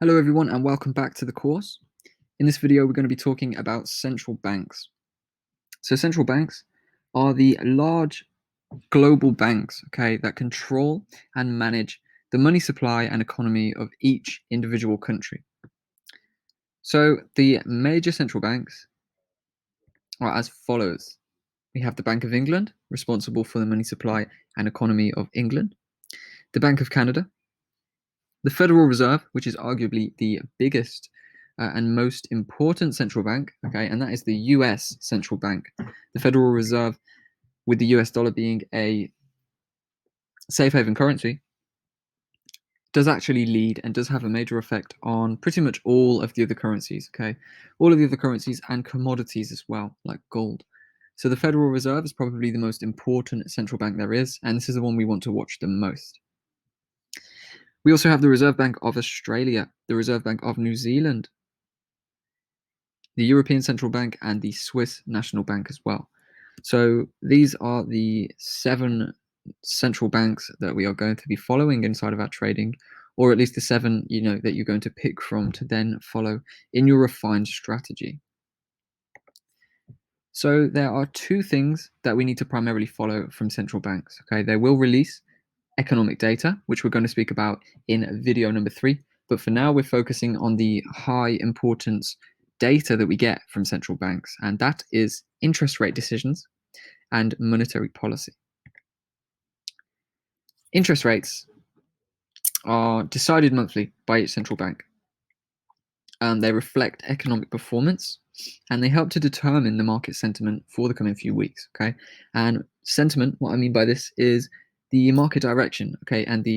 Hello everyone and welcome back to the course. In this video we're going to be talking about central banks. So central banks are the large global banks, that control and manage the money supply and economy of each individual country. So the major central banks are as follows. We have the Bank of England, responsible for the money supply and economy of England, the Bank of Canada, the Federal Reserve, which is arguably the biggest and most important central bank, and that is the US central bank. The Federal Reserve, with the US dollar being a safe haven currency, does actually lead and does have a major effect on pretty much all of the other currencies, all of the other currencies and commodities as well, like gold. So the Federal Reserve is probably the most important central bank there is, and this is the one we want to watch the most. We also have the Reserve Bank of Australia, the Reserve Bank of New Zealand, the European Central Bank, and the Swiss National Bank as well. So these are the 7 central banks that we are going to be following inside of our trading, or at least the 7, that you're going to pick from to then follow in your refined strategy. So there are 2 things that we need to primarily follow from central banks. They will release economic data, which we're going to speak about in video number 3. But for now, we're focusing on the high importance data that we get from central banks, and that is interest rate decisions and monetary policy. Interest rates are decided monthly by each central bank. They reflect economic performance, and they help to determine the market sentiment for the coming few weeks. And sentiment, what I mean by this is the market direction, and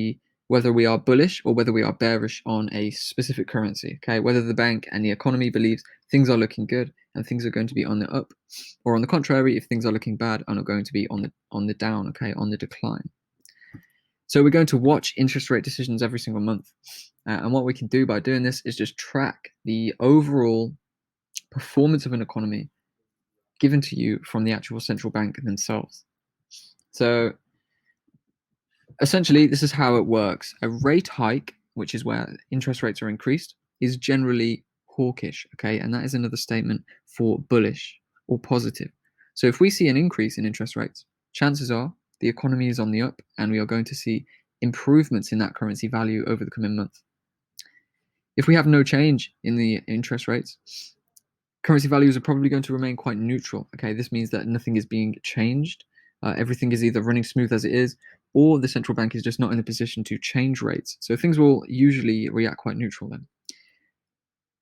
whether we are bullish or whether we are bearish on a specific currency, whether the bank and the economy believes things are looking good and things are going to be on the up, or on the contrary, if things are looking bad and are going to be on the down, on the decline. So we're going to watch interest rate decisions every single month. And what we can do by doing this is just track the overall performance of an economy given to you from the actual central bank themselves. So essentially, this is how it works. A rate hike, which is where interest rates are increased, is generally hawkish, and that is another statement for bullish or positive. So if we see an increase in interest rates, chances are the economy is on the up and we are going to see improvements in that currency value over the coming month. If we have no change in the interest rates, currency values are probably going to remain quite neutral. This means that nothing is being changed. Everything is either running smooth as it is, or the central bank is just not in a position to change rates. So things will usually react quite neutral then.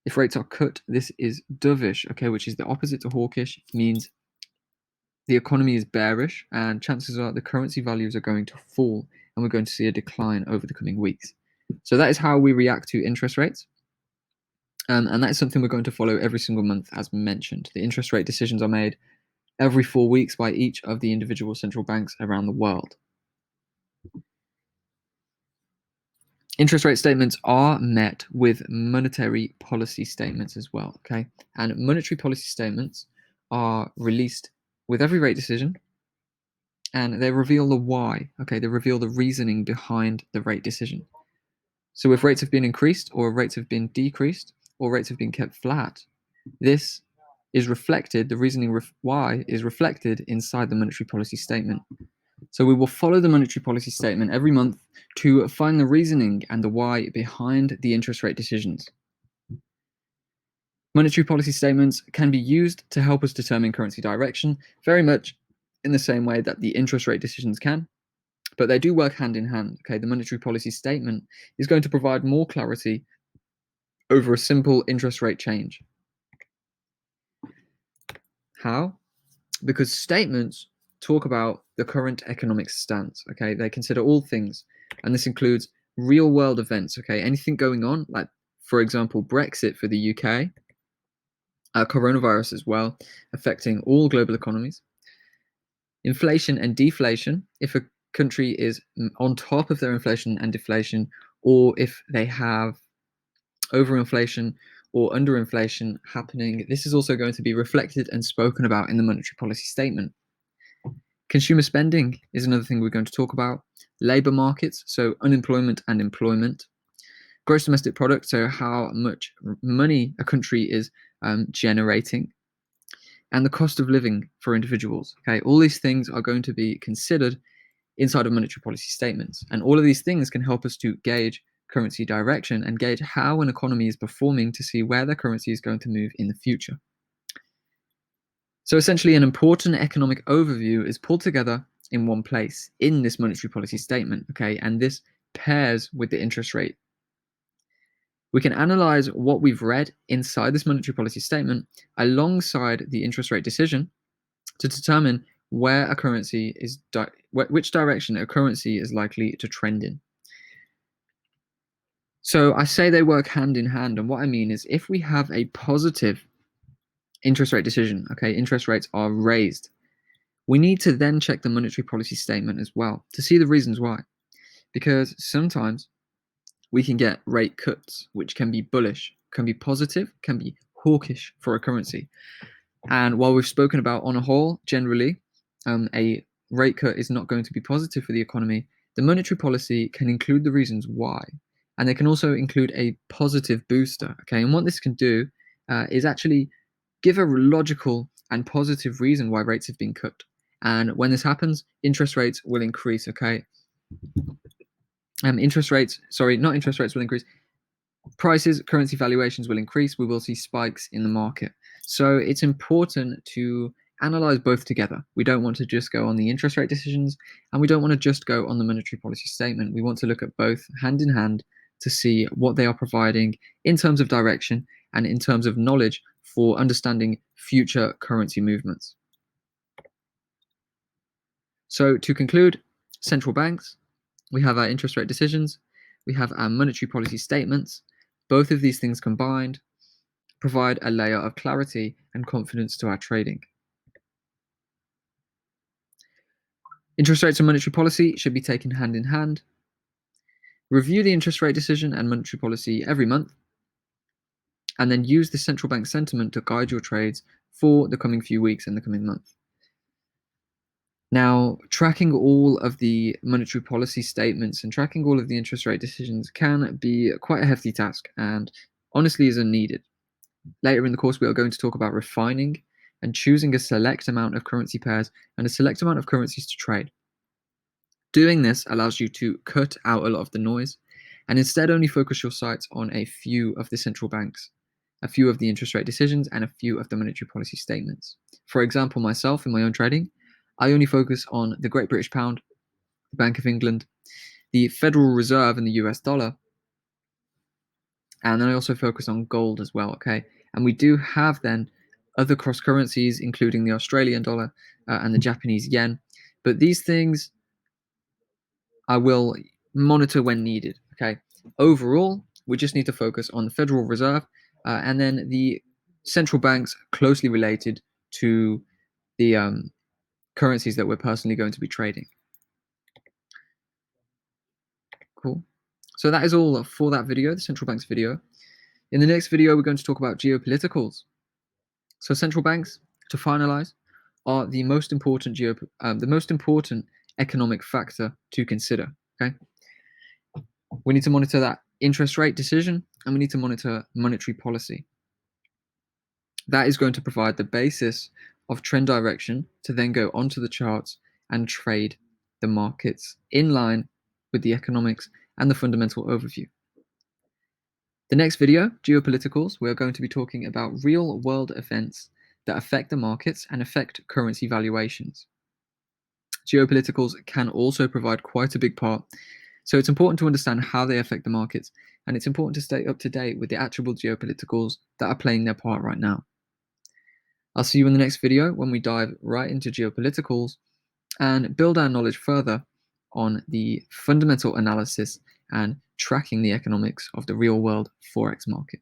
If rates are cut, this is dovish, which is the opposite to hawkish. It means the economy is bearish, and chances are the currency values are going to fall, and we're going to see a decline over the coming weeks. So that is how we react to interest rates. And that is something we're going to follow every single month, as mentioned. The interest rate decisions are made every 4 weeks by each of the individual central banks around the world. Interest rate statements are met with monetary policy statements as well, And monetary policy statements are released with every rate decision, and they reveal the why, They reveal the reasoning behind the rate decision. So if rates have been increased, or rates have been decreased, or rates have been kept flat, this is reflected, the reasoning why is reflected inside the monetary policy statement. So we will follow the monetary policy statement every month to find the reasoning and the why behind the interest rate decisions. Monetary policy statements can be used to help us determine currency direction, very much in the same way that the interest rate decisions can, but they do work hand in hand. The monetary policy statement is going to provide more clarity over a simple interest rate change. How? Because statements talk about the current economic stance, They consider all things, and this includes real world events, Anything going on, like, for example, Brexit for the UK, coronavirus as well, affecting all global economies. Inflation and deflation, if a country is on top of their inflation and deflation, or if they have overinflation or underinflation happening, this is also going to be reflected and spoken about in the monetary policy statement. Consumer spending is another thing we're going to talk about. Labor markets, so unemployment and employment. gross domestic product, so how much money a country is generating, and the cost of living for individuals. Okay, all these things are going to be considered inside of monetary policy statements, and all of these things can help us to gauge currency direction and gauge how an economy is performing to see where the currency is going to move in the future. So essentially, an important economic overview is pulled together in one place in this monetary policy statement, okay, and this pairs with the interest rate. We can analyze what we've read inside this monetary policy statement alongside the interest rate decision to determine where a currency is which direction a currency is likely to trend in. So I say they work hand in hand, and what I mean is if we have a positive interest rate decision, okay, interest rates are raised, we need to then check the monetary policy statement as well to see the reasons why, because sometimes we can get rate cuts which can be bullish, can be positive, can be hawkish for a currency. And while we've spoken about on a whole, generally, a rate cut is not going to be positive for the economy, the monetary policy can include the reasons why. And they can also include a positive booster. Okay, and what this can do is actually give a logical and positive reason why rates have been cut. And when this happens, interest rates will increase. Okay, interest rates will increase. Prices, currency valuations will increase. We will see spikes in the market. So it's important to analyze both together. We don't want to just go on the interest rate decisions, and we don't want to just go on the monetary policy statement. We want to look at both hand in hand to see what they are providing in terms of direction and in terms of knowledge for understanding future currency movements. So to conclude, central banks, we have our interest rate decisions, we have our monetary policy statements. Both of these things combined provide a layer of clarity and confidence to our trading. Interest rates and monetary policy should be taken hand in hand. Review the interest rate decision and monetary policy every month, and then use the central bank sentiment to guide your trades for the coming few weeks and the coming month. Now, tracking all of the monetary policy statements and tracking all of the interest rate decisions can be quite a hefty task and honestly is unneeded. Later in the course, we are going to talk about refining and choosing a select amount of currency pairs and a select amount of currencies to trade. Doing this allows you to cut out a lot of the noise and instead only focus your sights on a few of the central banks, a few of the interest rate decisions, and a few of the monetary policy statements. For example, myself in my own trading, I only focus on the Great British Pound, the Bank of England, the Federal Reserve and the US dollar, and then I also focus on gold as well, okay? And we do have then other cross currencies, including the Australian dollar and the Japanese yen, but these things I will monitor when needed, okay? Overall, we just need to focus on the Federal Reserve and then the central banks closely related to the currencies that we're personally going to be trading. Cool. So that is all for that video, the central banks video. In the next video, we're going to talk about geopoliticals. So central banks, to finalize, are the most important economic factor to consider. Okay, we need to monitor that interest rate decision, and we need to monitor monetary policy. That is going to provide the basis of trend direction to then go onto the charts and trade the markets in line with the economics and the fundamental overview. The next video, geopoliticals, we're going to be talking about real world events that affect the markets and affect currency valuations. Geopoliticals can also provide quite a big part, so it's important to understand how they affect the markets, and it's important to stay up to date with the actual geopoliticals that are playing their part right now. I'll see you in the next video when we dive right into geopoliticals and build our knowledge further on the fundamental analysis and tracking the economics of the real world Forex market.